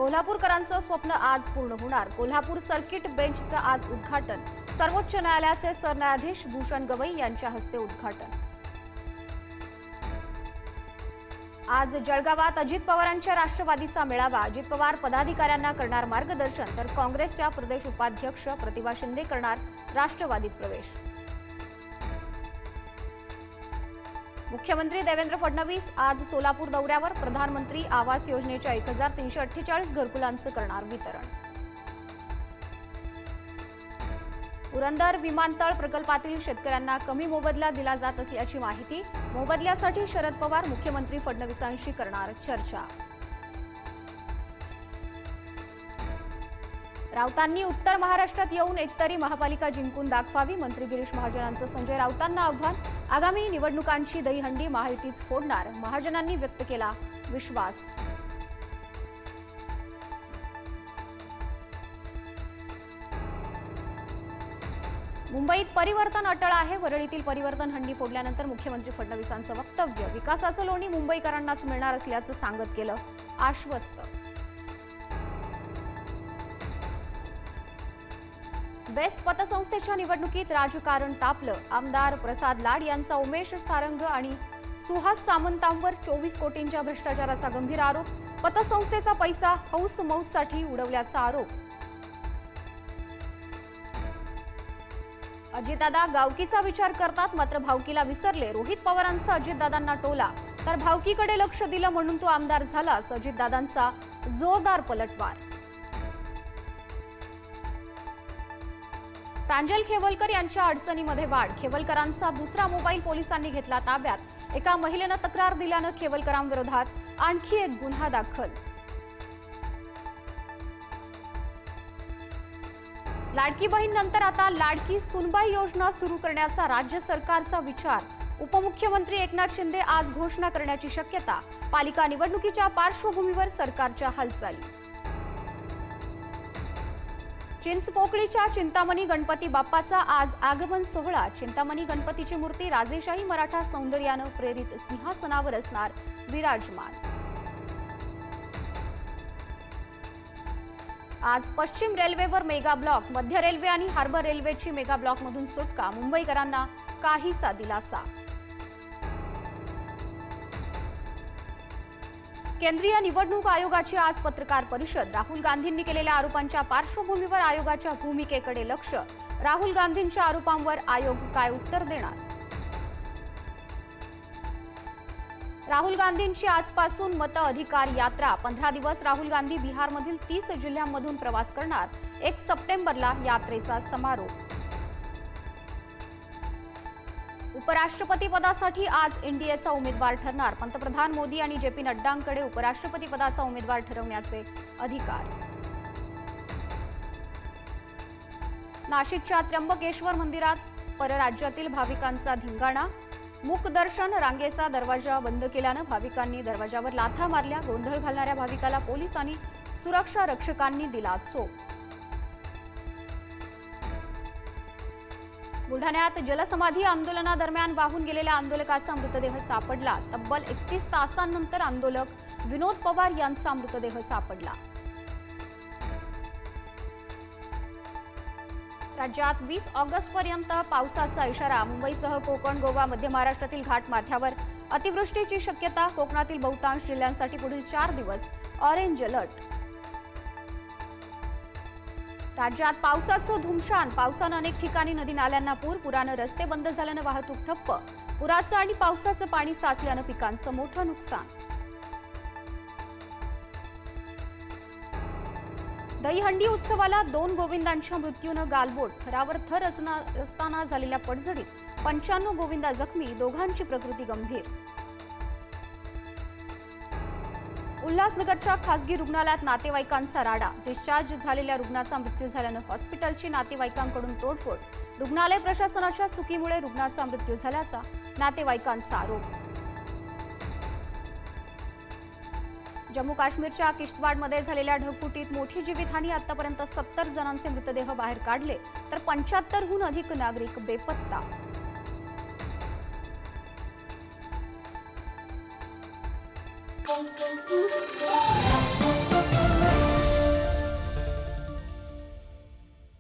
कोल्हापूरकरांचं स्वप्न आज पूर्ण होणार। कोल्हापूर सर्किट बेंचचं आज उद्घाटन। सर्वोच्च न्यायालयाचे सरन्यायाधीश भूषण गवई यांच्या हस्ते उद्घाटन। आज जळगावात अजित पवारांच्या राष्ट्रवादीचा मेळावा। अजित पवार पदाधिकाऱ्यांना करणार मार्गदर्शन, तर काँग्रेसच्या प्रदेश उपाध्यक्ष प्रतिभा शिंदे करणार राष्ट्रवादीत प्रवेश। मुख्यमंत्री देवेंद्र फडणवीस आज सोलापूर दौऱ्यावर। प्रधानमंत्री आवास योजनेच्या 1348 घरकुलांचं करणार वितरण। पुरंदर विमानतळ प्रकल्पातील शेतकऱ्यांना कमी मोबदला दिला जात असल्याची माहिती। मोबदल्यासाठी शरद पवार मुख्यमंत्री फडणवीसांशी करणार चर्चा। राऊतांनी उत्तर महाराष्ट्रात येऊन एकतरी महापालिका जिंकून दाखवावी। मंत्री गिरीश महाजनांचं संजय राऊतांना आव्हान। आगामी निवडणुकांची दहीहंडी महायुतीच फोडणार, महाजनांनी व्यक्त केला विश्वास। मुंबईत परिवर्तन अटळ आहे। वरळीतील परिवर्तन हंडी फोडल्यानंतर मुख्यमंत्री फडणवीसांचं वक्तव्य। विकासाचं लोणी मुंबईकरांनाच मिळणार असल्याचं सांगत केलं आश्वस्त। बेस्ट पतसंस्थेच्या निवडणुकीत राजकारण तापलं। आमदार प्रसाद लाड यांचा उमेश सारंग आणि सुहास सामंतांवर 24 कोटींच्या भ्रष्टाचाराचा गंभीर आरोप। पतसंस्थेचा पैसा हौस मौजसाठी उडवल्याचा आरोप। अजितदादा गावकीचा विचार करतात, मात्र भावकीला विसरले। रोहित पवारांचा अजितदादांना टोला, तर भावकीकडे लक्ष दिलं म्हणून तो आमदार झाला, अजितदादांचा जोरदार पलटवार। प्रांजल खेवलकर यांच्या अडचणीमध्ये वाढ। खेवलकरांचा दुसरा मोबाईल पोलिसांनी घेतला ताब्यात। एका महिलेनं तक्रार दिल्यानं खेवलकरांविरोधात आणखी एक गुन्हा दाखल। लाडकी बहीण नंतर आता लाडकी सुनबाई योजना सुरू करण्याचा राज्य सरकारचा विचार। उपमुख्यमंत्री एकनाथ शिंदे आज घोषणा करण्याची शक्यता। पालिका निवडणुकीच्या पार्श्वभूमीवर सरकारच्या हालचाली। चिंचपोकळीच्या चिंतामणी गणपती बाप्पाचा आज आगमन सोहळा। चिंतामणी गणपतीची मूर्ती राजेशाही मराठा सौंदर्यानं प्रेरित सिंहासनावर असणार विराजमान। आज पश्चिम रेल्वेवर मेगा ब्लॉक। मध्य रेल्वे आणि हार्बर रेल्वेची मेगा ब्लॉकमधून सुटका। मुंबईकरांना काहीसा दिलासा। केंद्रीय निवडणूक आयोगाची आज पत्रकार परिषद। राहुल गांधींनी केलेल्या आरोपांच्या पार्श्वभूमीवर आयोगाच्या भूमिकेकडे लक्ष। राहुल गांधींच्या आरोपांवर आयोग काय उत्तर देणार? राहुल गांधींची आजपासून मत अधिकार यात्रा। 15 दिवस राहुल गांधी बिहारमधील 30 जिल्ह्यांमधून प्रवास करणार। 1 सप्टेंबरला यात्रेचा समारोप। उपराष्ट्रपती पदासाठी आज एनडीएचा उमेदवार ठरणार। पंतप्रधान मोदी आणि जेपी नड्डांकडे उपराष्ट्रपती पदाचा उमेदवार ठरवण्याचे अधिकार। नाशिकच्या त्र्यंबकेश्वर मंदिरात परराज्यातील भाविकांचा धिंगाणा। मुख दर्शन रांगेचा दरवाजा बंद केल्यानं भाविकांनी दरवाजावर लाथा मारल्या। गोंधळ घालणाऱ्या भाविकाला पोलीस आणि सुरक्षा रक्षकांनी दिला चोप। बुलढाण्यात जलसमाधी आंदोलनादरम्यान वाहून गेलेल्या आंदोलकाचा मृतदेह सापडला। तब्बल 31 तासांनंतर आंदोलक विनोद पवार यांचा मृतदेह सापडला। राज्यात 20 ऑगस्टपर्यंत पावसाचा इशारा। मुंबईसह कोकण, गोवा, मध्य महाराष्ट्रातील घाटमाथ्यावर अतिवृष्टीची शक्यता। कोकणातील बहुतांश जिल्ह्यांसाठी पुढील 4 दिवस ऑरेंज अलर्ट। राज्यात पावसाचं धुमशान। पावसानं अनेक ठिकाणी नदी नाल्यांना पूर। पुरानं रस्ते बंद झाल्यानं वाहतूक ठप्प। पुराचं आणि पावसाचं पाणी साचल्यानं पिकांचं मोठं नुकसान। दहीहंडी उत्सवाला 2 गोविंदांच्या मृत्यूनं गालबोट। थरावर थर असताना झालेल्या पडझडीत 95 गोविंदा जखमी, दोघांची प्रकृती गंभीर। उल्हासनगरच्या खासगी रुग्णालयात नातेवाईकांचा राडा। डिस्चार्ज झालेल्या रुग्णाचा मृत्यू झाल्यानं हॉस्पिटलची नातेवाईकांकडून तोडफोड। रुग्णालय प्रशासनाच्या चुकीमुळे रुग्णाचा मृत्यू झाल्याचा नातेवाईकांचा आरोप। जम्मू काश्मीरच्या किश्तवाडमध्ये झालेल्या ढगफुटीत मोठी जीवितहानी। आतापर्यंत 70 जणांचे मृतदेह बाहेर काढले, तर 75हून अधिक नागरिक बेपत्ता। Thank you.